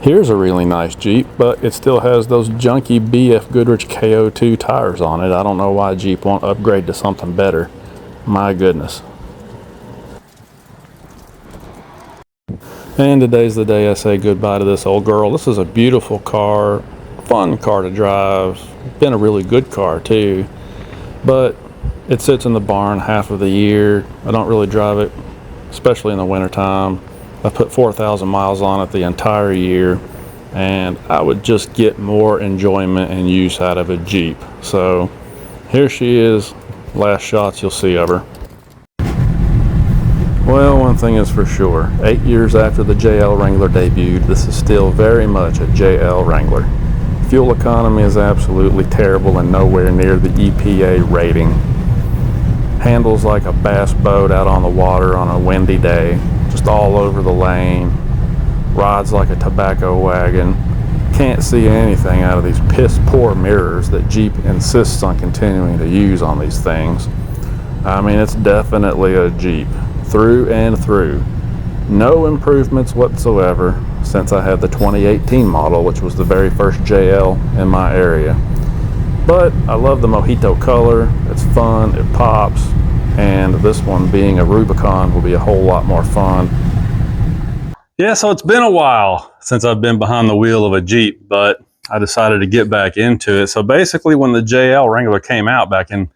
Here's a really nice Jeep, but it still has those junky BF Goodrich KO2 tires on it. I don't know why Jeep won't upgrade to something better. My goodness. And today's the day I say goodbye to this old girl. This is a beautiful car, fun car to drive. Been a really good car too, but it sits in the barn half of the year. I don't really drive it, especially in the wintertime. I put 4,000 miles on it the entire year, and I would just get more enjoyment and use out of a Jeep. So here she is, last shots you'll see of her. Well, one thing is for sure, 8 years after the JL Wrangler debuted, this is still very much a JL Wrangler. Fuel economy is absolutely terrible and nowhere near the EPA rating. Handles like a bass boat out on the water on a windy day, just all over the lane. Rides like a tobacco wagon. Can't see anything out of these piss poor mirrors that Jeep insists on continuing to use on these things. I mean, it's definitely a Jeep, through and through. No improvements whatsoever since I had the 2018 model, which was the very first JL in my area. But I love the mojito color, it's fun, it pops, and this one being a Rubicon will be a whole lot more fun. Yeah, so it's been a while since I've been behind the wheel of a Jeep, but I decided to get back into it. So basically when the JL Wrangler came out back in,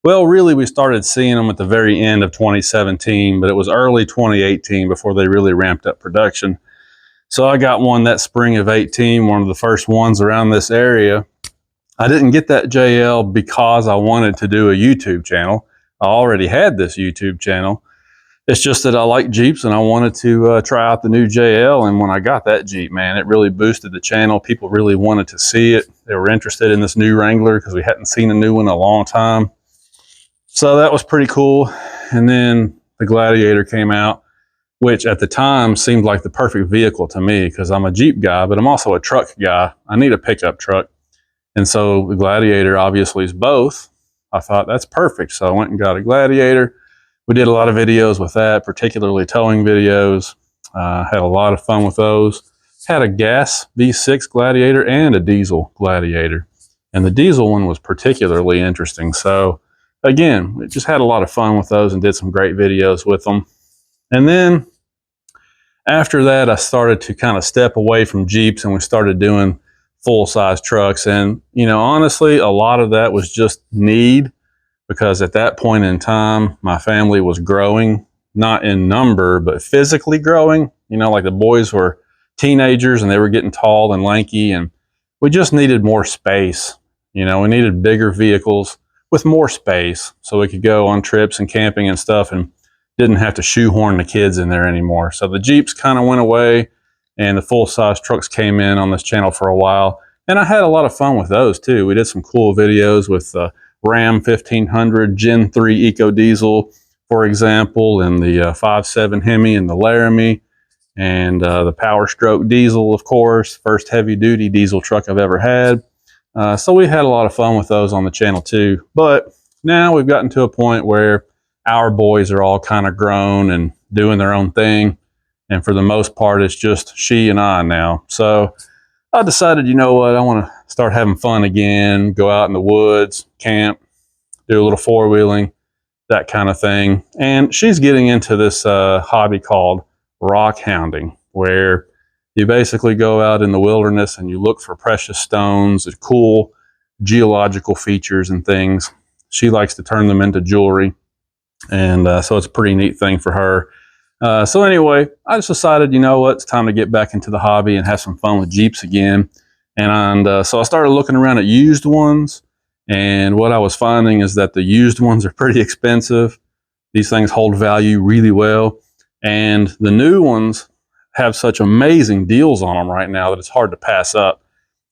well, really we started seeing them at the very end of 2017, but it was early 2018 before they really ramped up production. So I got one that spring of 18, one of the first ones around this area. I didn't get that JL because I wanted to do a YouTube channel. I already had this YouTube channel. It's just that I like Jeeps and I wanted to try out the new JL. And when I got that Jeep, man, it really boosted the channel. People really wanted to see it. They were interested in this new Wrangler because we hadn't seen a new one in a long time. So that was pretty cool. And then the Gladiator came out, which at the time seemed like the perfect vehicle to me because I'm a Jeep guy, but I'm also a truck guy. I need a pickup truck. And so the Gladiator obviously is both. I thought that's perfect. So I went and got a Gladiator. We did a lot of videos with that, particularly towing videos. Had a lot of fun with those. Had a gas V6 Gladiator and a diesel Gladiator. And the diesel one was particularly interesting. So again, we just had a lot of fun with those and did some great videos with them. And then after that, I started to kind of step away from Jeeps and we started doing full-size trucks. And, you know, honestly, a lot of that was just need, because at that point in time, my family was growing, not in number, but physically growing. You know, like the boys were teenagers and they were getting tall and lanky, and we just needed more space. You know, we needed bigger vehicles with more space so we could go on trips and camping and stuff and didn't have to shoehorn the kids in there anymore. So the Jeeps kind of went away and the full-size trucks came in on this channel for a while. And I had a lot of fun with those too. We did some cool videos with the Ram 1500 Gen 3 Eco Diesel, for example, and the 5.7 Hemi and the Laramie, and the Power Stroke Diesel, of course, first heavy-duty diesel truck I've ever had. So we had a lot of fun with those on the channel too. But now we've gotten to a point where our boys are all kind of grown and doing their own thing. And for the most part, it's just she and I now. So I decided, you know what, I want to start having fun again, go out in the woods, camp, do a little four-wheeling, that kind of thing. And she's getting into this hobby called rock hounding, where you basically go out in the wilderness and you look for precious stones and cool geological features and things. She likes to turn them into jewelry. And so it's a pretty neat thing for her. So anyway, I just decided, you know what, it's time to get back into the hobby and have some fun with Jeeps again. And so I started looking around at used ones. And what I was finding is that the used ones are pretty expensive. These things hold value really well. And the new ones have such amazing deals on them right now that it's hard to pass up.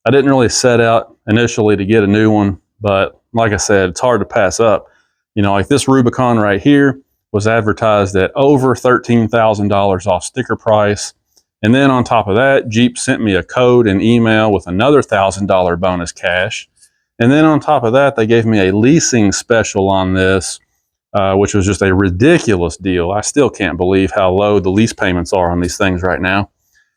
I didn't really set out initially to get a new one, but like I said, it's hard to pass up. You know, like this Rubicon right here was advertised at over $13,000 off sticker price. And then on top of that, Jeep sent me a code and email with another $1,000 bonus cash. And then on top of that, they gave me a leasing special on this, which was just a ridiculous deal. I still can't believe how low the lease payments are on these things right now.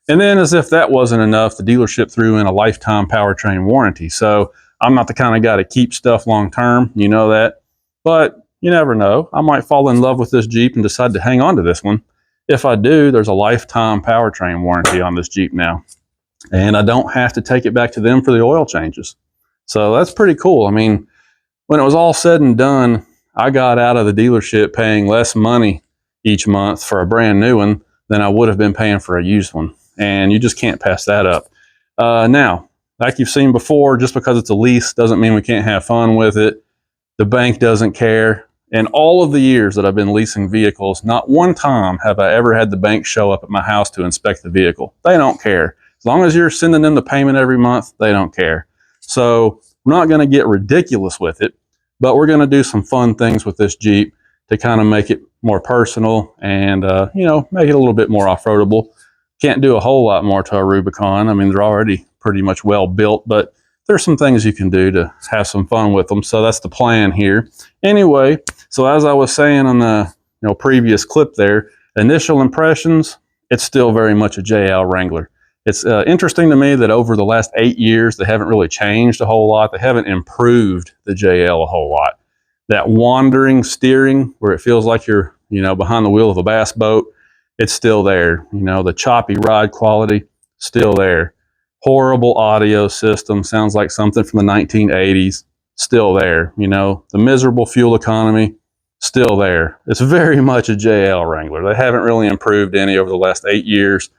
And then, as if that wasn't enough, the dealership threw in a lifetime powertrain warranty. So I'm not the kind of guy to keep stuff long term, you know that. But you never know. I might fall in love with this Jeep and decide to hang on to this one. If I do, there's a lifetime powertrain warranty on this Jeep now. And I don't have to take it back to them for the oil changes. So that's pretty cool. I mean, when it was all said and done, I got out of the dealership paying less money each month for a brand new one than I would have been paying for a used one. And you just can't pass that up. Now, like you've seen before, just because it's a lease doesn't mean we can't have fun with it. The bank doesn't care. In all of the years that I've been leasing vehicles, not one time have I ever had the bank show up at my house to inspect the vehicle. They don't care. As long as you're sending them the payment every month, they don't care. So we're not going to get ridiculous with it, but we're going to do some fun things with this Jeep to kind of make it more personal and, make it a little bit more off-roadable. Can't do a whole lot more to a Rubicon. I mean, they're already pretty much well built, but there's some things you can do to have some fun with them. So that's the plan here. Anyway, so as I was saying on the previous clip there, initial impressions, it's still very much a JL Wrangler. It's interesting to me that over the last 8 years, they haven't really changed a whole lot. They haven't improved the JL a whole lot. That wandering steering where it feels like you're, behind the wheel of a bass boat, it's still there. The choppy ride quality, still there. Horrible audio system, sounds like something from the 1980s, still there. The miserable fuel economy, still there. It's very much a JL Wrangler. They haven't really improved any over the last 8 years.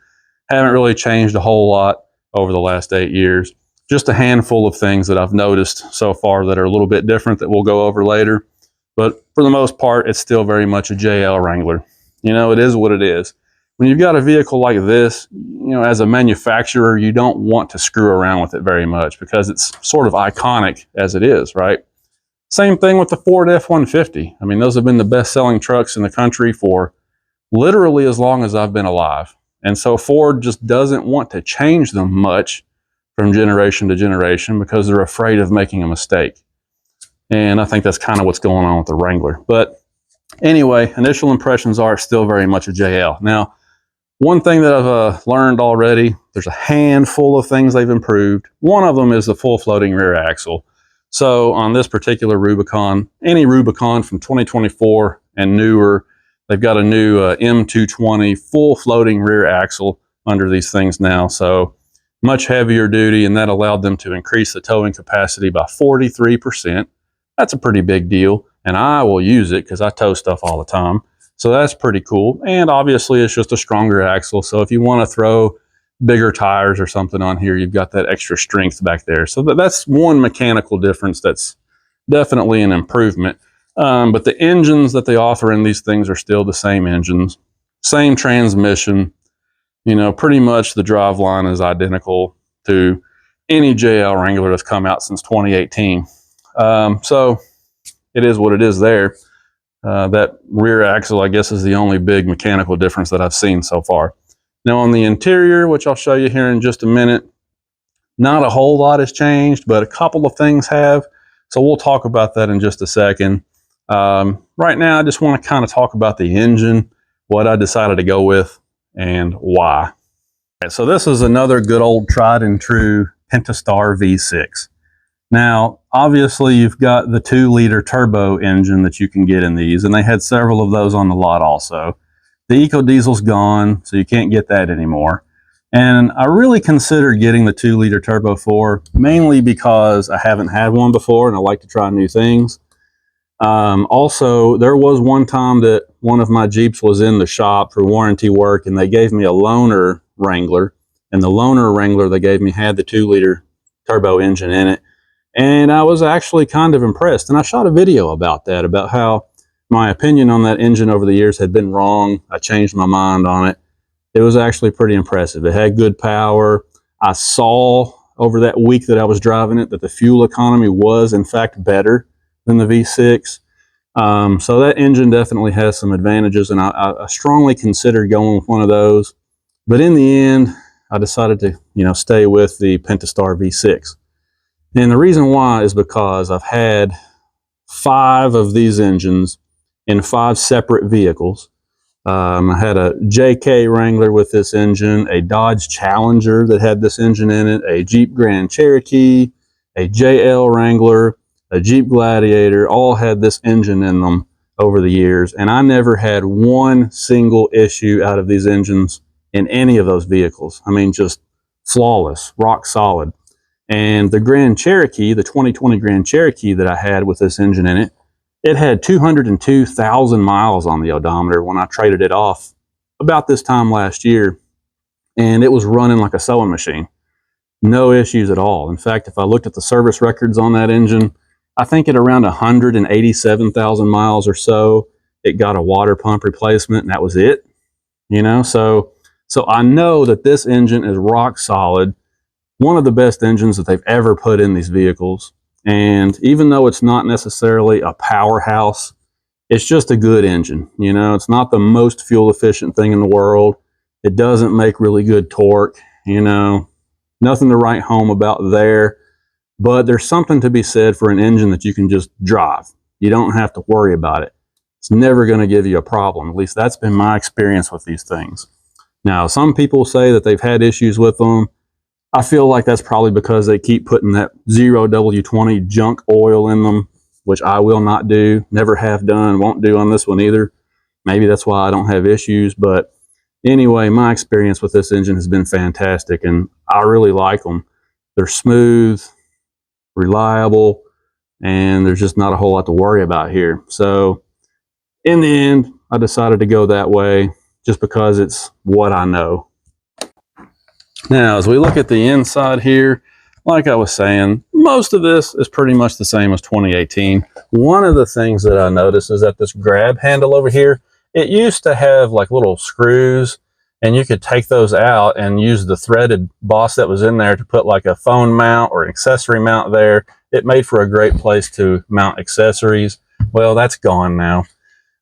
Haven't really changed a whole lot over the last 8 years. Just a handful of things that I've noticed so far that are a little bit different that we'll go over later. But for the most part, it's still very much a JL Wrangler. It is what it is. When you've got a vehicle like this, as a manufacturer, you don't want to screw around with it very much because it's sort of iconic as it is, right? Same thing with the Ford F-150. I mean, those have been the best-selling trucks in the country for literally as long as I've been alive. And so Ford just doesn't want to change them much from generation to generation because they're afraid of making a mistake. And I think that's kind of what's going on with the Wrangler. But anyway, initial impressions are still very much a JL. Now, one thing that I've learned already, there's a handful of things they've improved. One of them is the full floating rear axle. So on this particular Rubicon, any Rubicon from 2024 and newer, they've got a new M220 full floating rear axle under these things now. So much heavier duty, and that allowed them to increase the towing capacity by 43%. That's a pretty big deal, and I will use it because I tow stuff all the time. So that's pretty cool. And obviously it's just a stronger axle. So if you want to throw bigger tires or something on here, you've got that extra strength back there. So that's one mechanical difference that's definitely an improvement. But the engines that they offer in these things are still the same engines, same transmission. Pretty much the driveline is identical to any JL Wrangler that's come out since 2018. So it is what it is there. That rear axle, I guess, is the only big mechanical difference that I've seen so far. Now on the interior, which I'll show you here in just a minute, not a whole lot has changed, but a couple of things have. So we'll talk about that in just a second. Right now, I just want to kind of talk about the engine, what I decided to go with, and why. Okay, so this is another good old tried and true Pentastar V6. Now, obviously, you've got the 2-liter turbo engine that you can get in these, and they had several of those on the lot also. The EcoDiesel's gone, so you can't get that anymore. And I really considered getting the 2-liter Turbo 4, mainly because I haven't had one before and I like to try new things. Also, there was one time that one of my Jeeps was in the shop for warranty work and they gave me a loaner Wrangler. And the loaner Wrangler they gave me had the 2-liter turbo engine in it. And I was actually kind of impressed. And I shot a video about that, about how my opinion on that engine over the years had been wrong. I changed my mind on it. It was actually pretty impressive. It had good power. I saw over that week that I was driving it that the fuel economy was in fact better than the V6. So that engine definitely has some advantages, and I strongly considered going with one of those. But in the end, I decided to stay with the Pentastar V6. And the reason why is because I've had 5 of these engines in 5 separate vehicles. I had a JK Wrangler with this engine, a Dodge Challenger that had this engine in it, a Jeep Grand Cherokee, a JL Wrangler, a Jeep Gladiator, all had this engine in them over the years. And I never had one single issue out of these engines in any of those vehicles. I mean, just flawless, rock solid. And the Grand Cherokee, the 2020 Grand Cherokee that I had with this engine in it, it had 202,000 miles on the odometer when I traded it off about this time last year, and it was running like a sewing machine. No issues at all. In fact, if I looked at the service records on that engine, I think at around 187,000 miles or so, it got a water pump replacement, and that was it. You know, so I know that this engine is rock solid, one of the best engines that they've ever put in these vehicles. And even though it's not necessarily a powerhouse, it's just a good engine. You know, it's not the most fuel efficient thing in the world. It doesn't make really good torque, you know, nothing to write home about there. But there's something to be said for an engine that you can just drive. You don't have to worry about it. It's never going to give you a problem. At least that's been my experience with these things. Now, some people say that they've had issues with them. I feel like that's probably because they keep putting that 0W20 junk oil in them, which I will not do, never have done, won't do on this one either. Maybe that's why I don't have issues. But anyway, my experience with this engine has been fantastic, and I really like them. They're smooth, reliable, and there's just not a whole lot to worry about here. So in the end, I decided to go that way just because it's what I know. Now, as we look at the inside here, like I was saying, most of this is pretty much the same as 2018. One of the things that I noticed is that this grab handle over here, it used to have like little screws, and you could take those out and use the threaded boss that was in there to put like a phone mount or accessory mount there. It made for a great place to mount accessories. Well, that's gone now.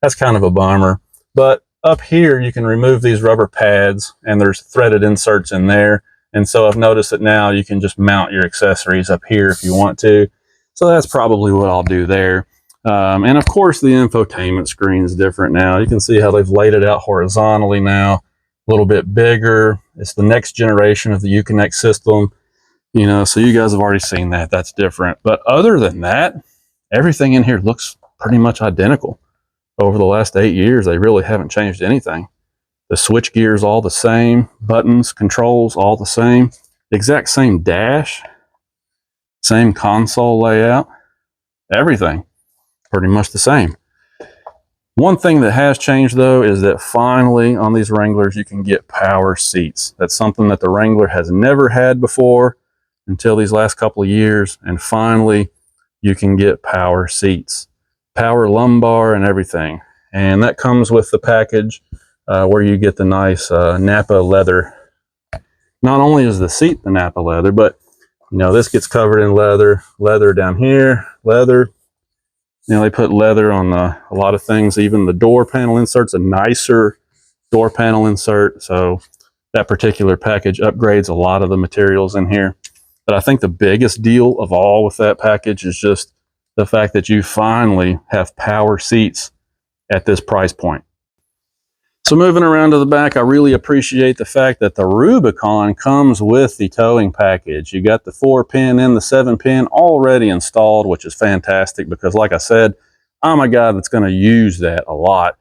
That's kind of a bummer. But up here, you can remove these rubber pads, and there's threaded inserts in there. And so I've noticed that now you can just mount your accessories up here if you want to. So that's probably what I'll do there. And of course, the infotainment screen is different now. You can see how they've laid it out horizontally now, a little bit bigger. It's the next generation of the Uconnect system. You know, so you guys have already seen that. That's different. But other than that, everything in here looks pretty much identical. Over the last 8 years, they really haven't changed anything. The switch gear is all the same, buttons, controls, all the same. The exact same dash, same console layout, everything pretty much the same. One thing that has changed though is that finally on these Wranglers you can get power seats. That's something that the Wrangler has never had before until these last couple of years, and finally you can get power seats. Power lumbar and everything, and that comes with the package where you get the nice Napa leather. Not only is the seat the Napa leather, but you know, this gets covered in leather down here, leather. You know, they put leather on a lot of things. Even the door panel insert's a nicer door panel insert, so that particular package upgrades a lot of the materials in here. But I think the biggest deal of all with that package is just the fact that you finally have power seats at this price point. So moving around to the back, I really appreciate the fact that the Rubicon comes with the towing package. You got the 4-pin and the 7-pin already installed, which is fantastic because like I said, I'm a guy that's going to use that a lot.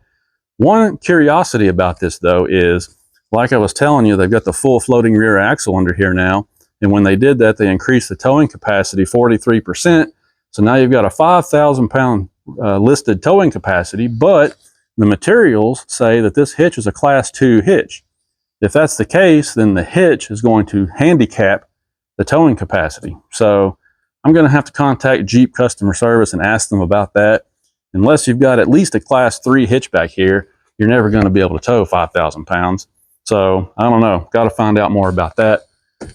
One curiosity about this though is, like I was telling you, they've got the full floating rear axle under here now. And when they did that, they increased the towing capacity 43%. So now you've got a 5,000 pound listed towing capacity, but the materials say that this hitch is a class 2 hitch. If that's the case, then the hitch is going to handicap the towing capacity. So I'm going to have to contact Jeep customer service and ask them about that. Unless you've got at least a class 3 hitch back here, you're never going to be able to tow 5,000 pounds. So I don't know, got to find out more about that.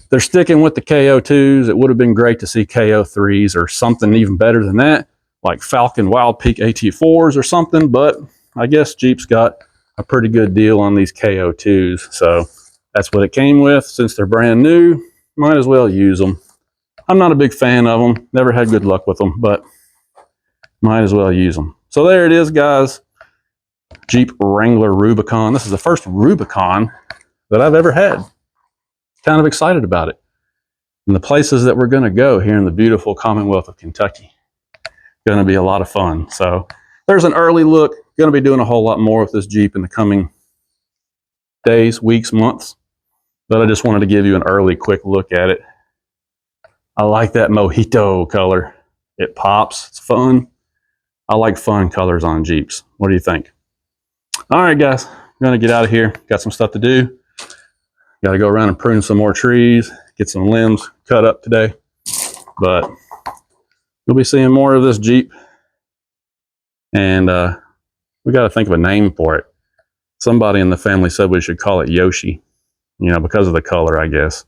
They're sticking with the KO2s. It would have been great to see KO3s or something even better than that, like Falcon Wild Peak AT4s or something, but I guess Jeep's got a pretty good deal on these KO2s. So that's what it came with. Since they're brand new, might as well use them. I'm not a big fan of them. Never had good luck with them, but might as well use them. So there it is, guys. Jeep Wrangler Rubicon. This is the first Rubicon that I've ever had. Kind of excited about it. And the places that we're going to go here in the beautiful Commonwealth of Kentucky. Going to be a lot of fun. So there's an early look. Going to be doing a whole lot more with this Jeep in the coming days, weeks, months. But I just wanted to give you an early quick look at it. I like that mojito color. It pops. It's fun. I like fun colors on Jeeps. What do you think? All right, guys. I'm going to get out of here. Got some stuff to do. Got to go around and prune some more trees. Get some limbs cut up today. But you'll be seeing more of this Jeep. And we got to think of a name for it. Somebody in the family said we should call it Yoshi. You know, because of the color, I guess.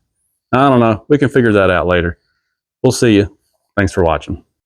I don't know. We can figure that out later. We'll see you. Thanks for watching.